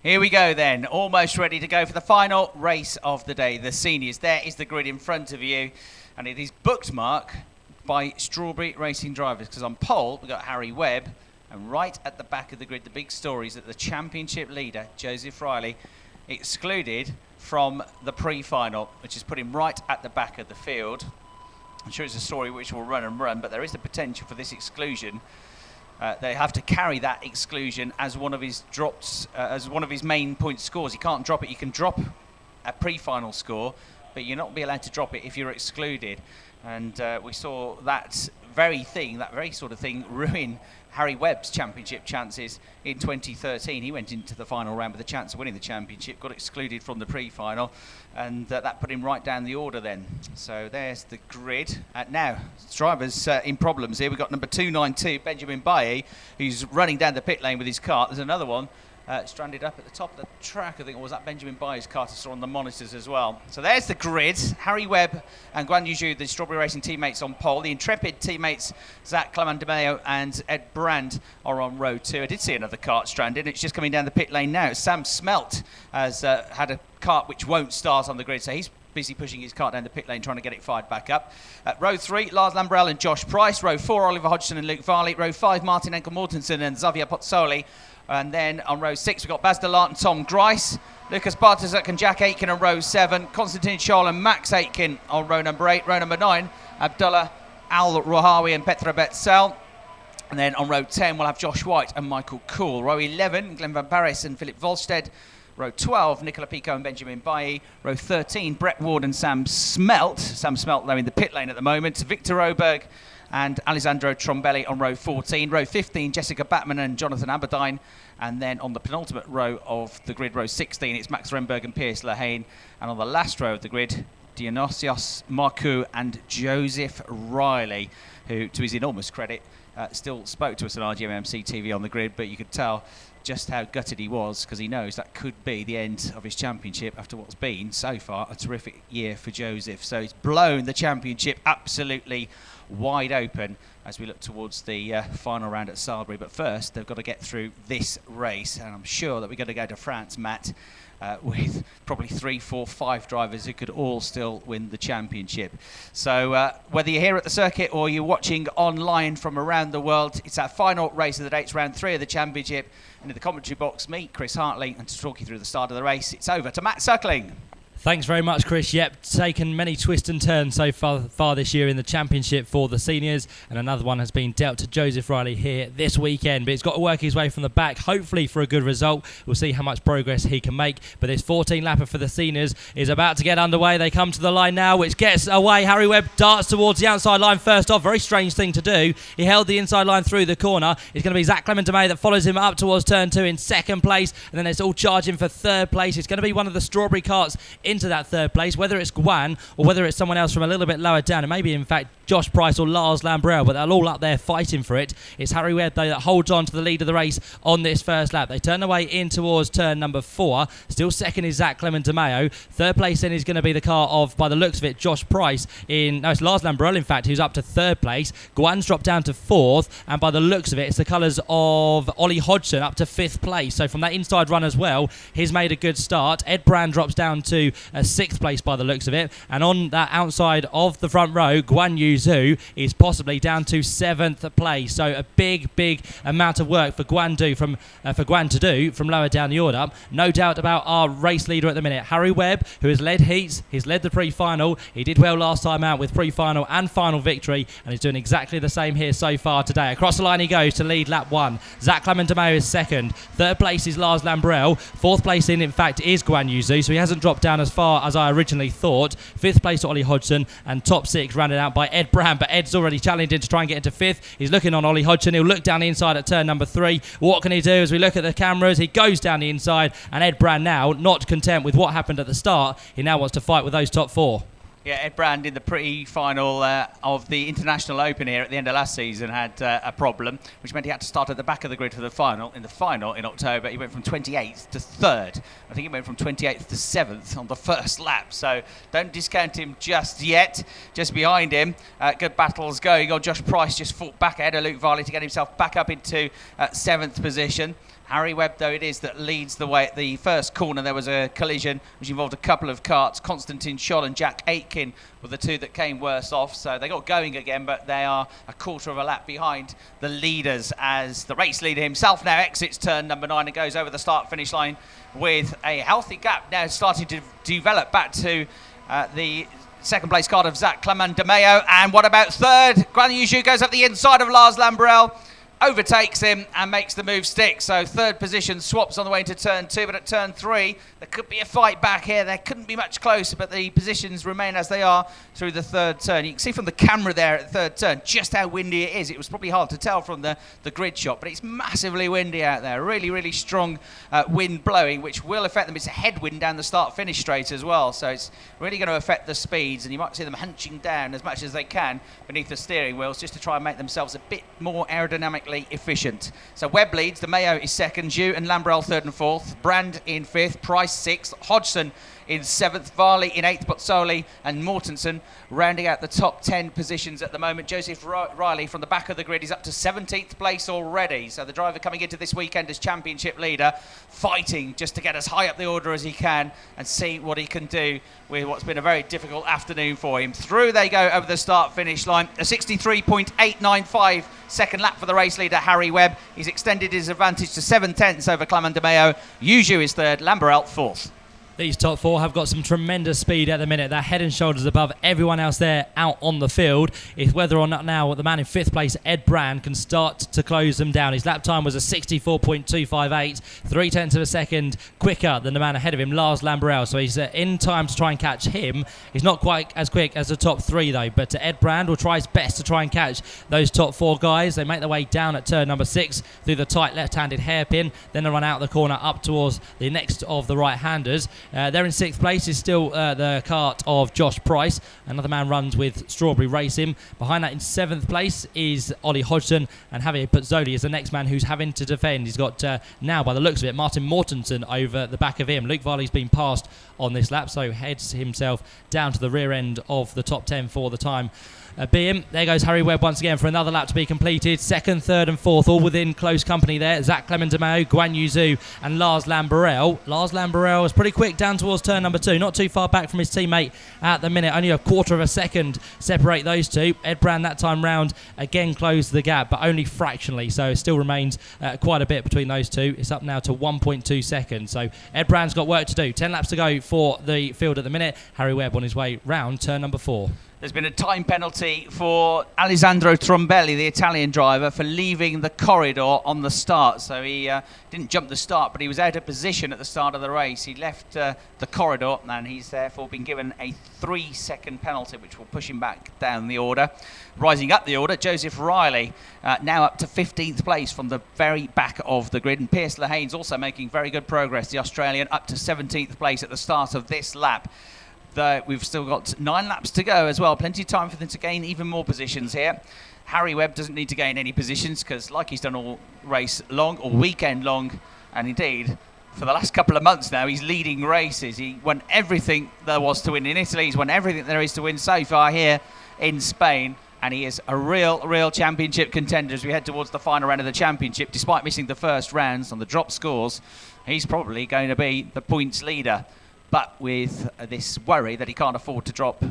Here we go then, almost ready to go for the final race of the day, the seniors. There is the grid in front of you, and it is bookmarked by Strawberry Racing drivers, because on pole we've got Harry Webb, and right at the back of the grid, the big story is that the championship leader, Joseph Riley, excluded from the pre-final, which is put him right at the back of the field. I'm sure it's a story which will run and run, but there is the potential for this exclusion. They have to carry that exclusion as one of his drops, as one of his main point scores. You can't drop it. You can drop a pre-final score, but you're not be allowed to drop it if you're excluded. And we saw that very sort of thing, ruin Harry Webb's championship chances in 2013. He went into the final round with a chance of winning the championship, got excluded from the pre-final, and that put him right down the order then. So there's the grid. Now, drivers in problems here. We've got number 292, Benjamin Bailly, who's running down the pit lane with his cart. There's another one stranded up at the top of the track, I think, or was that Benjamin Bailly's cart I saw on the monitors as well. So there's the grid. Harry Webb and Guan Yuju, the Strawberry Racing teammates, on pole. The Intrepid teammates, Zach Clement-DeMeo and Ed Brand, are on row 2. I did see another cart stranded. It's just coming down the pit lane now. Sam Smelt has had a cart which won't start on the grid, so he's busy pushing his cart down the pit lane, trying to get it fired back up. Row 3, Lars Lambrell and Josh Price. Row 4, Oliver Hodgson and Luke Varley. Row 5, Martin Enkel-Mortensen and Xavier Pozzoli. And then on row 6, we've got Baz Delart and Tom Grice. Lucas Bartosuk and Jack Aitken on row 7. Konstantin Scholl and Max Aitken on row number 8. Row number 9, Abdullah Al-Rohawi and Petra Betzel. And then on row 10, we'll have Josh White and Michael Cool. Row 11, Glenn Van Paris and Philip Volstead. Row 12, Nicola Pico and Benjamin Bailly. Row 13, Brett Ward and Sam Smelt. Sam Smelt, though, in the pit lane at the moment. Victor Oberg and Alessandro Trombelli on row 14. Row 15, Jessica Batman and Jonathan Aberdine. And then on the penultimate row of the grid, row 16, it's Max Renberg and Piers Lehane. And on the last row of the grid, Dionysios Marcoux and Joseph Riley, who, to his enormous credit, still spoke to us on RGMMC TV on the grid, but you could tell just how gutted he was, because he knows that could be the end of his championship after what's been, so far, a terrific year for Joseph. So he's blown the championship absolutely wide open as we look towards the final round at Salisbury. But first, they've got to get through this race, and I'm sure that we're going to go to France, Matt, with probably 3, 4, 5 drivers who could all still win the championship. So whether you're here at the circuit or you're watching online from around the world, it's our final race of the day. It's round 3 of the championship. And in the commentary box, me, Chris Hartley, and to talk you through the start of the race, it's over to Matt Suckling. Thanks very much, Chris. Yep, taken many twists and turns so far this year in the championship for the seniors, and another one has been dealt to Joseph Riley here this weekend. But he's got to work his way from the back, hopefully for a good result. We'll see how much progress he can make. But this 14-lapper for the seniors is about to get underway. They come to the line now, which gets away. Harry Webb darts towards the outside line first off. Very strange thing to do. He held the inside line through the corner. It's going to be Zach Clement-DeMeo that follows him up towards turn 2 in second place, and then it's all charging for third place. It's going to be one of the Strawberry carts into that third place, whether it's Guan or whether it's someone else from a little bit lower down. It may be, in fact, Josh Price or Lars Lambrell, but they're all up there fighting for it. It's Harry Webb, though, that holds on to the lead of the race on this first lap. They turn away in towards turn number 4. Still second is Zach Clement-DeMeo. Third place then is going to be the car of, by the looks of it, Josh Price. It's Lars Lambrell, in fact, who's up to third place. Guan's dropped down to 4th, and by the looks of it, it's the colours of Ollie Hodgson up to 5th place. So from that inside run as well, he's made a good start. Ed Brand drops down to 6th place by the looks of it, and on that outside of the front row, Guan Yuzu is possibly down to 7th place. So a big amount of work for Guan to do from lower down the order. No doubt about our race leader at the minute, Harry Webb, who has led heats. He's led the pre-final. He did well last time out with pre-final and final victory, and he's doing exactly the same here so far today. Across the line he goes to lead lap 1. Zach Clement-DeMeo is second. Third place is Lars Lambrell. Fourth place in fact, is Guan Yuzu, so he hasn't dropped down as far as I originally thought. 5th place to Ollie Hodgson, and top 6 rounded out by Ed Brand, but Ed's already challenged him to try and get into 5th. He's looking on Ollie Hodgson. He'll look down the inside at turn number 3. What can he do? As we look at the cameras, he goes down the inside, and Ed Brand now, not content with what happened at the start, he now wants to fight with those top 4. Yeah, Ed Brand in the pre-final of the International Open here at the end of last season had a problem, which meant he had to start at the back of the grid for the final. In the final in October, he went from 28th to 3rd. I think he went from 28th to 7th on the first lap. So don't discount him just yet. Just behind him, good battles going on. Josh Price just fought back ahead of Luke Varley to get himself back up into 7th position. Harry Webb, though, it is that leads the way. At the first corner, there was a collision which involved a couple of karts. Konstantin Scholl and Jack Aitken were the two that came worse off. So they got going again, but they are a quarter of a lap behind the leaders as the race leader himself now exits turn number 9 and goes over the start-finish line with a healthy gap now starting to develop back to the second place card of Zach Clement de Mayo. And what about third? Guan Yu goes up the inside of Lars Lambrel, overtakes him and makes the move stick. So third position swaps on the way to turn 2, but at turn 3 there could be a fight back here. There couldn't be much closer, but the positions remain as they are through the third turn. You can see from the camera there at the third turn just how windy it is. It was probably hard to tell from the grid shot, but it's massively windy out there. Really strong wind blowing, which will affect them. It's a headwind down the start-finish straight as well, so it's really going to affect the speeds, and you might see them hunching down as much as they can beneath the steering wheels just to try and make themselves a bit more aerodynamically efficient. So Webb leads, De Mayo is second, Zhu and Lambrel third and fourth, Brand in fifth, Price sixth, Hodgson in 7th, Varley in 8th, Bozzoli and Mortensen rounding out the top 10 positions at the moment. Joseph Riley from the back of the grid is up to 17th place already. So the driver coming into this weekend as championship leader, fighting just to get as high up the order as he can and see what he can do with what's been a very difficult afternoon for him. Through they go over the start-finish line. A 63.895 second lap for the race leader, Harry Webb. He's extended his advantage to 7/10 over Clement de Mayo. Yuju is third, Lambrel fourth. These top four have got some tremendous speed at the minute. They're head and shoulders above everyone else there out on the field. It's whether or not now the man in 5th place, Ed Brand, can start to close them down. His lap time was a 64.258, 0.3 of a second quicker than the man ahead of him, Lars Lambrel. So he's in time to try and catch him. He's not quite as quick as the top 3 though, but Ed Brand will try his best to try and catch those top 4 guys. They make their way down at turn number 6 through the tight left-handed hairpin. Then they run out the corner up towards the next of the right-handers. They're in 6th place is still the kart of Josh Price. Another man runs with Strawberry Racing. Behind that in 7th place is Ollie Hodgson, and Javier Pozzoli is the next man who's having to defend. He's got now, by the looks of it, Martin Mortensen over the back of him. Luke Varley's been passed on this lap, so heads himself down to the rear end of the top 10 for the time being. There goes Harry Webb once again for another lap to be completed. 2nd, 3rd and 4th, all within close company there. Zach Clement de Mayo, Guan Yu and Lars Lambrel. Lars Lambrel was pretty quick down towards turn number 2, not too far back from his teammate at the minute. Only a quarter of a second separate those two. Ed Brand that time round again closed the gap, but only fractionally, so it still remains quite a bit between those two. It's up now to 1.2 seconds, so Ed Brand's got work to do. 10 laps to go for the field at the minute. Harry Webb on his way round turn number 4. There's been a time penalty for Alessandro Trombelli, the Italian driver, for leaving the corridor on the start. So he didn't jump the start, but he was out of position at the start of the race. He left the corridor, and he's therefore been given a 3-second penalty, which will push him back down the order. Rising up the order, Joseph Riley, now up to 15th place from the very back of the grid. And Pierce Lehane's also making very good progress, the Australian, up to 17th place at the start of this lap. We've still got 9 laps to go as well. Plenty of time for them to gain even more positions here. Harry Webb doesn't need to gain any positions because, like he's done all race long, or weekend long, and indeed for the last couple of months now, he's leading races. He won everything there was to win in Italy. He's won everything there is to win so far here in Spain. And he is a real championship contender as we head towards the final round of the championship. Despite missing the first rounds on the drop scores, he's probably going to be the points leader. But with this worry that he can't afford to drop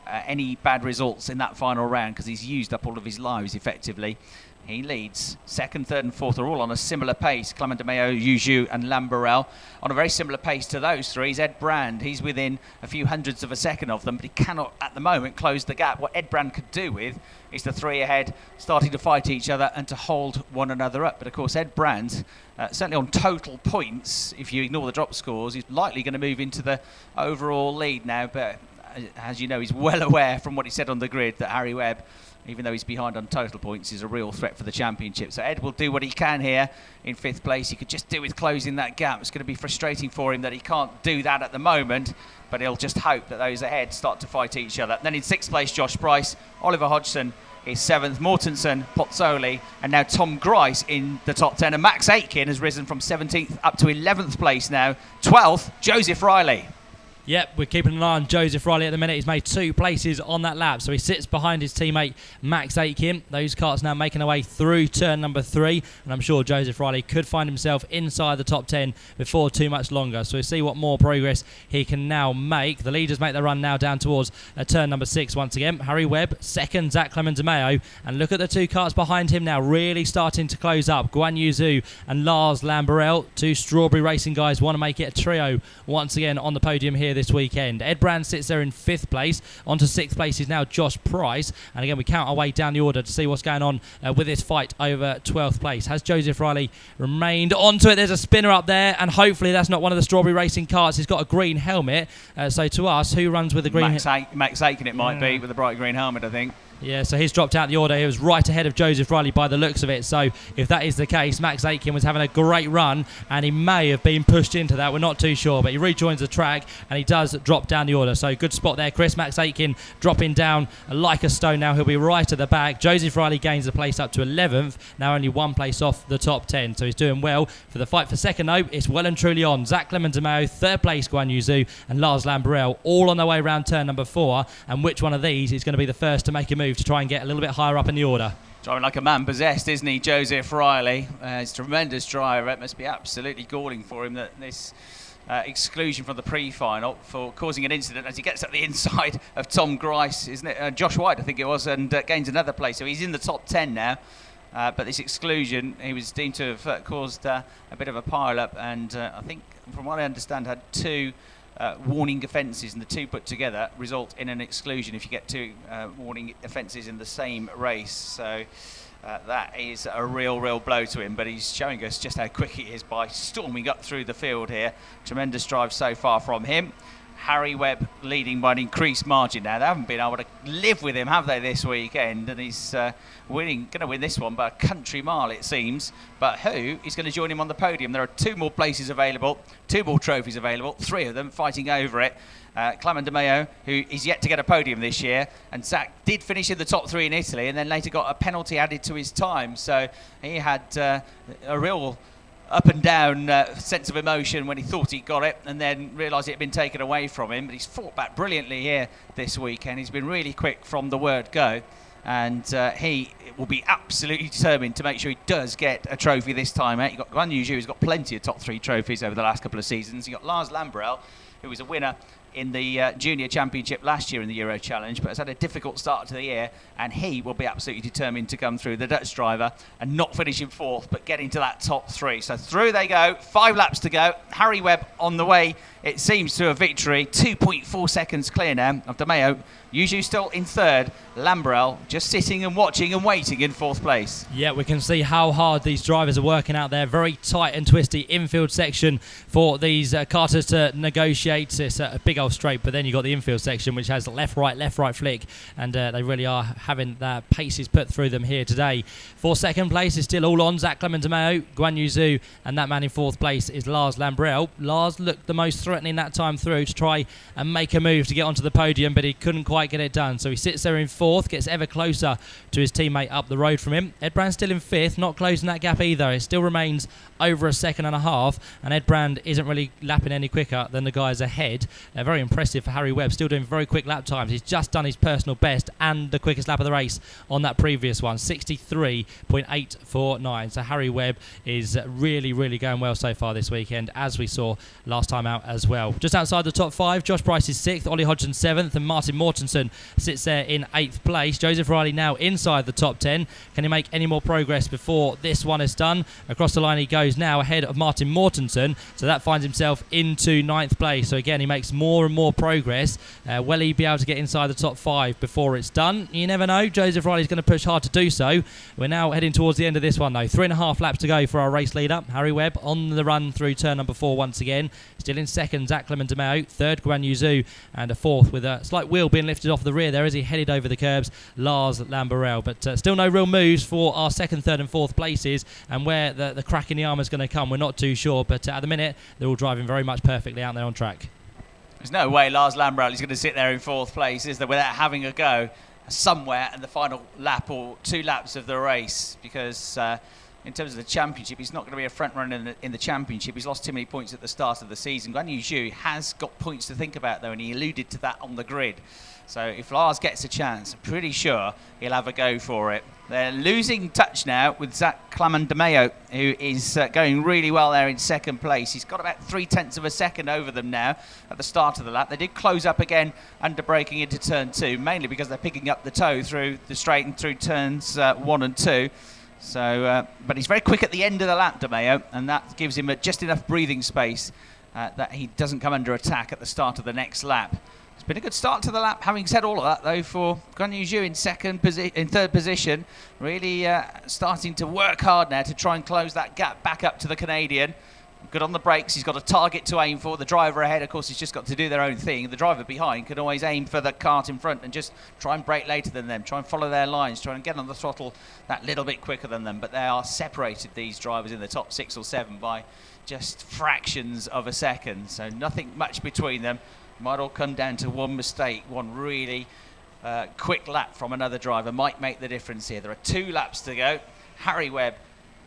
any bad results in that final round because he's used up all of his lives effectively. He leads. 2nd, 3rd and 4th are all on a similar pace. Clement de Mayo, Yuju and Lambrel on a very similar pace to those three. Ed Brand, he's within a few hundredths of a second of them, but he cannot at the moment close the gap. What Ed Brand could do with is the 3 ahead starting to fight each other and to hold one another up. But of course Ed Brand, certainly on total points, if you ignore the drop scores, he's likely going to move into the overall lead now. But as you know, he's well aware from what he said on the grid that Harry Webb, even though he's behind on total points, is a real threat for the championship. So Ed will do what he can here in 5th place. He could just do with closing that gap. It's going to be frustrating for him that he can't do that at the moment, but he'll just hope that those ahead start to fight each other. Then in 6th place, Josh Price. Oliver Hodgson is 7th. Mortensen, Pozzoli, and now Tom Grice in the top 10. And Max Aitken has risen from 17th up to 11th place now. 12th, Joseph Riley. Yep, we're keeping an eye on Joseph Riley at the minute. He's made 2 places on that lap, so he sits behind his teammate Max Aitken. Those carts now making their way through turn number 3, and I'm sure Joseph Riley could find himself inside the top 10 before too much longer. So we'll see what more progress he can now make. The leaders make their run now down towards turn number 6 once again. Harry Webb, second, Zach Clement-Demeo, and look at the 2 carts behind him now, really starting to close up. Guan Yu Zhu and Lars Lamberel, 2 Strawberry Racing guys, want to make it a trio once again on the podium here this weekend. Ed Brand sits there in 5th place. On to 6th place is now Josh Price. And again, we count our way down the order to see what's going on with this fight over 12th place. Has Joseph Riley remained onto it? There's a spinner up there, and hopefully that's not one of the Strawberry Racing carts. He's got a green helmet. So to us, who runs with the green helmet? Max Aitken it might be, with a bright green helmet, I think. Yeah, so he's dropped out the order. He was right ahead of Joseph Riley by the looks of it. So if that is the case, Max Aitken was having a great run, and he may have been pushed into that. We're not too sure, but he rejoins the track, and he does drop down the order. So good spot there, Chris. Max Aitken dropping down like a stone now. He'll be right at the back. Joseph Riley gains the place up to 11th, now only 1 place off the top 10. So he's doing well. For the fight for second, though, it's well and truly on. Zach Clement-Demeo, 3rd place, Guan Yu Zhu, and Lars Lamberel, all on their way around turn number 4. And which one of these is going to be the first to make a move to try and get a little bit higher up in the order? Driving like a man possessed, isn't he, Joseph Riley? He's a tremendous driver. It must be absolutely galling for him that this exclusion from the pre-final for causing an incident as he gets up the inside of Tom Grice, isn't it? Josh White, I think it was, and gains another place. So he's in the top 10 now. But this exclusion, he was deemed to have caused a bit of a pile-up, and I think, from what I understand, had 2 warning offences, and the 2 put together result in an exclusion if you get 2 warning offences in the same race. So that is a real blow to him, but he's showing us just how quick he is by storming up through the field here. Tremendous drive so far from him. Harry Webb leading by an increased margin now. They haven't been able to live with him, have they, this weekend? And he's going to win this one by a country mile, it seems. But who is going to join him on the podium? There are 2 more places available, 2 more trophies available, 3 of them fighting over it. Clement-Demeo, who is yet to get a podium this year, and Zach did finish in the top 3 in Italy, and then later got a penalty added to his time. So he had a real up and down sense of emotion when he thought he got it, and then realised it had been taken away from him. But he's fought back brilliantly here this weekend. He's been really quick from the word go, and he will be absolutely determined to make sure he does get a trophy this time out. You've got Guan Yu Zhu, who's got plenty of top 3 trophies over the last couple of seasons. You've got Lars Lamberel, who was a winner in the Junior Championship last year in the Euro Challenge, but has had a difficult start to the year, and he will be absolutely determined to come through, the Dutch driver, and not finish in 4th, but get into that top 3. So through they go, 5 laps to go. Harry Webb on the way, it seems, to a victory. 2.4 seconds clear now of DeMeo. Usually still in 3rd. Lamberel just sitting and watching and waiting in 4th place. Yeah, we can see how hard these drivers are working out there. Very tight and twisty infield section for these carters to negotiate. It's a big old straight, but then you've got the infield section, which has left, right flick, and they really are having their paces put through them here today. For second place is still all on. Zach Clement-Demeo, Guan Yu Zhu, and that man in 4th place is Lars Lamberel. Lars looked the most threatening that time through to try and make a move to get onto the podium, but he couldn't quite get it done. So he sits there in 4th, gets ever closer to his teammate up the road from him. Ed Brand still in 5th, not closing that gap either. It still remains over a second and a half, and Ed Brand isn't really lapping any quicker than the guys ahead. Very impressive for Harry Webb, still doing very quick lap times. He's just done his personal best and the quickest lap of the race on that previous one, 63.849. So Harry Webb is really going well so far this weekend, as we saw last time out as well. Just outside the top 5, Josh Price is 6th, Ollie Hodgson 7th, and Martin Mortensen sits there in 8th place. Joseph Riley now inside the top 10. Can he make any more progress before this one is done? Across the line he goes now, ahead of Martin Mortensen, so that finds himself into 9th place. So again, he makes more and more progress. Will he be able to get inside the top 5 before it's done? You never know. Joseph Riley's going to push hard to do so. We're now heading towards the end of this one though. 3.5 laps to go for our race leader. Harry Webb on the run through turn number 4 once again. Still in 2nd, Zach Clement-Demeo. 3rd, Guan Yu Zhu, and a 4th with a slight wheel being lifted off the rear there as he headed over the curbs, Lars Lamberel. But still no real moves for our 2nd, 3rd and 4th places, and where the crack in the armour is going to come, we're not too sure. But at the minute, they're all driving very much perfectly out there on track. There's no way Lars Lamberel is going to sit there in 4th place, is there, without having a go somewhere in the final lap or 2 laps of the race, because in terms of the championship, he's not going to be a front runner in the championship. He's lost too many points at the start of the season. Guan Yu Zhu has got points to think about, though, and he alluded to that on the grid. So if Lars gets a chance, I'm pretty sure he'll have a go for it. They're losing touch now with Zach Clamandameo, who is going really well there in second place. He's got about 0.3 of a second over them now at the start of the lap. They did close up again under braking into turn 2, mainly because they're picking up the toe through the straight and through turns 1 and 2. So, but he's very quick at the end of the lap, DeMeo, and that gives him just enough breathing space that he doesn't come under attack at the start of the next lap. It's been a good start to the lap. Having said all of that, though, for Guan Yu Zhu in third position, really starting to work hard now to try and close that gap back up to the Canadian. Good on the brakes. He's got a target to aim for. The driver ahead, of course, has just got to do their own thing. The driver behind can always aim for the cart in front and just try and brake later than them, try and follow their lines, try and get on the throttle that little bit quicker than them. But they are separated, these drivers, in the top 6 or 7 by just fractions of a second. So nothing much between them. Might all come down to one mistake, one really quick lap from another driver might make the difference here. There are 2 laps to go. Harry Webb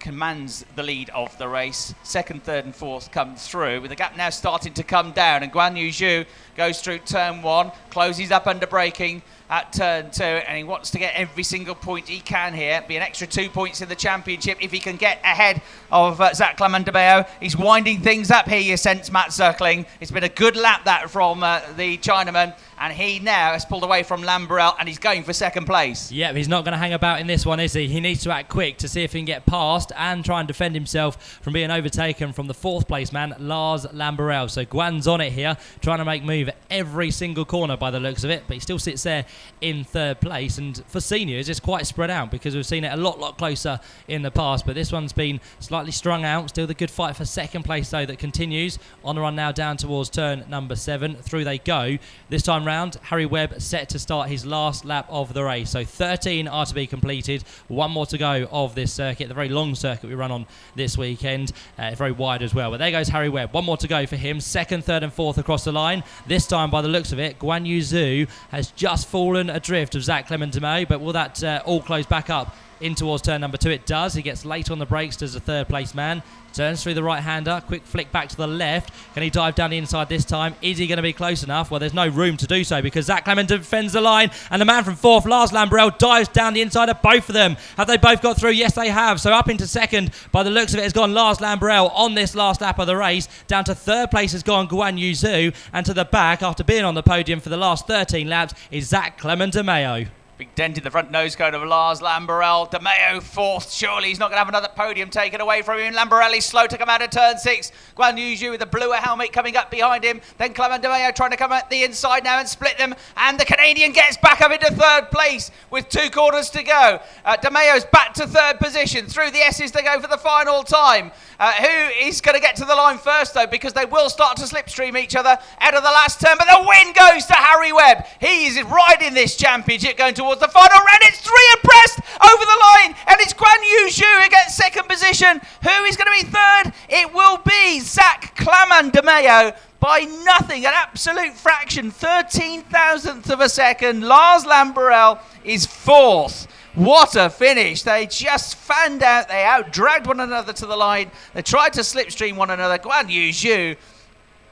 commands the lead of the race. Second, third and fourth come through, with the gap now starting to come down, and Guan Yu Zhu goes through turn 1, closes up under braking at turn 2, and he wants to get every single point he can here. Be an extra 2 points in the championship if he can get ahead of Zach Clamandameo. He's winding things up here, you sense, Matt Suckling. It's been a good lap that from the Chinaman, and he now has pulled away from Lambrel, and he's going for second place. Yeah, he's not going to hang about in this one, is he? He needs to act quick to see if he can get past and try and defend himself from being overtaken from the 4th place man, Lars Lambrel. So Guan's on it here, trying to make move every single corner by the looks of it, but he still sits there in 3rd place. And for seniors, it's quite spread out because we've seen it a lot closer in the past, but this one's been slightly strung out. Still the good fight for 2nd place, though, that continues on the run now down towards turn number 7. Through they go. This time round, Harry Webb set to start his last lap of the race. So 13 are to be completed. 1 more to go of this circuit, the very long circuit we run on this weekend. Very wide as well. But there goes Harry Webb. 1 more to go for him. 2nd, 3rd and 4th across the line. This time, by the looks of it, Guan Yu Zhu has just fallen adrift of Zach Clemens-Demey, but will that all close back up in towards turn number 2? It does. He gets late on the brakes as a 3rd place man. Turns through the right-hander, quick flick back to the left. Can he dive down the inside this time? Is he going to be close enough? Well, there's no room to do so because Zach Clement defends the line, and the man from 4th, Lars Lambrel, dives down the inside of both of them. Have they both got through? Yes, they have. So up into 2nd, by the looks of it, has gone Lars Lambrel on this last lap of the race. Down to 3rd place has gone Guan Yu Zhu, and to the back, after being on the podium for the last 13 laps, is Zach Clement-Demeo. Big dent in the front nose cone of Lars Lambrel. DeMeo 4th. Surely he's not going to have another podium taken away from him. Lambrel is slow to come out of turn 6. Guan Yu Zhu with the bluer helmet coming up behind him. Then Clement DeMeo trying to come at the inside now and split them. And the Canadian gets back up into 3rd place with 2 corners to go. DeMeo's back to 3rd position. Through the S's to go for the final time. Who is going to get to the line first, though, because they will start to slipstream each other out of the last turn. But the win goes to Harry Webb. He is riding this championship going towards the final round. It's 3 abreast over the line, and it's Guan Yu Zhu who gets 2nd position. Who is going to be 3rd? It will be Zach Clamandameo by nothing, an absolute fraction, 13,000th of a second. Lars Lambrel is 4th. What a finish. They just fanned out. They out-dragged one another to the line. They tried to slipstream one another. Guan Yu Zhu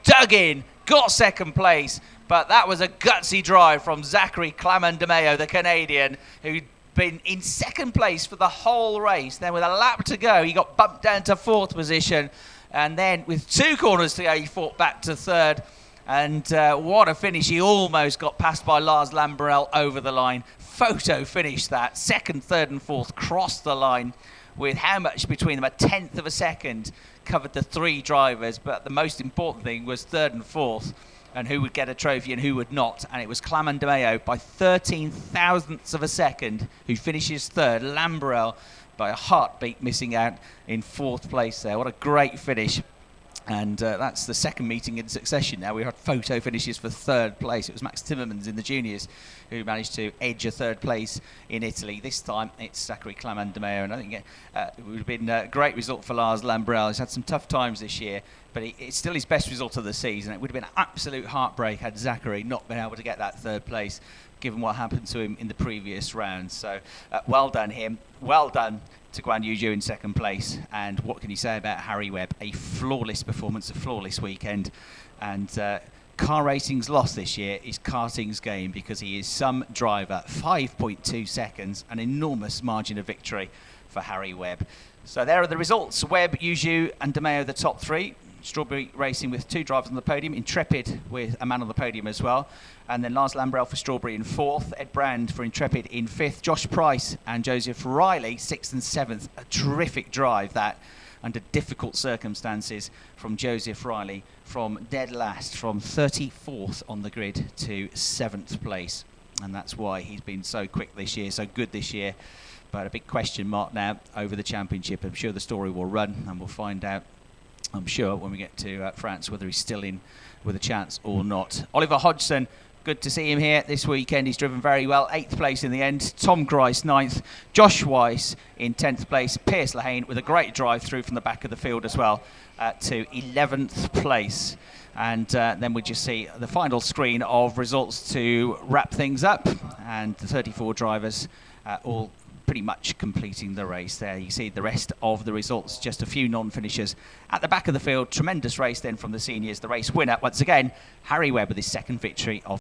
dug in, got 2nd place. But that was a gutsy drive from Zachary Clamandameo, the Canadian, who'd been in 2nd place for the whole race. Then with a lap to go, he got bumped down to 4th position. And then with 2 corners to go, he fought back to 3rd. And what a finish. He almost got passed by Lars Lambrel over the line. Photo finished that. 2nd, 3rd and 4th crossed the line with how much between them? A 1/10 of a second covered the 3 drivers. But the most important thing was 3rd and 4th and who would get a trophy and who would not. And it was Clamandameo by 13,000ths of a second who finishes 3rd. Lambrel by a heartbeat missing out in 4th place there. What a great finish. And that's the 2nd meeting in succession now. We had photo finishes for 3rd place. It was Max Timmermans in the juniors who managed to edge a 3rd place in Italy. This time it's Zachary Clamandameo, and I think it would have been a great result for Lars Lambrel. He's had some tough times this year, but it's still his best result of the season. It would have been an absolute heartbreak had Zachary not been able to get that 3rd place. given what happened to him in the previous round. So well done him. Well done to Guan Yu Zhu in second place. And what can you say about Harry Webb? A flawless performance, a flawless weekend. And car racing's loss this year is karting's game, because he is some driver. 5.2 seconds, an enormous margin of victory for Harry Webb. So there are the results. Webb, Yu Zhu and De Meo the top three. Strawberry Racing with 2 drivers on the podium. Intrepid with a man on the podium as well. And then Lars Lambrell for Strawberry in 4th. Ed Brand for Intrepid in 5th. Josh Price and Joseph Riley 6th and 7th. A terrific drive that, under difficult circumstances, from Joseph Riley, from dead last, from 34th on the grid to 7th place. And that's why he's been so quick this year, so good this year. But a big question mark now over the championship. I'm sure the story will run, and we'll find out, I'm sure, when we get to France, whether he's still in with a chance or not. Oliver Hodgson, good to see him here this weekend. He's driven very well, 8th place in the end. Tom Grice, 9th. Josh Weiss in 10th place. Pierce Lehane with a great drive through from the back of the field as well to 11th place. And then we just see the final screen of results to wrap things up. And the 34 drivers all pretty much completing the race there. You see the rest of the results, just a few non-finishers at the back of the field. Tremendous race then from the seniors. The race winner, once again, Harry Webb with his second victory of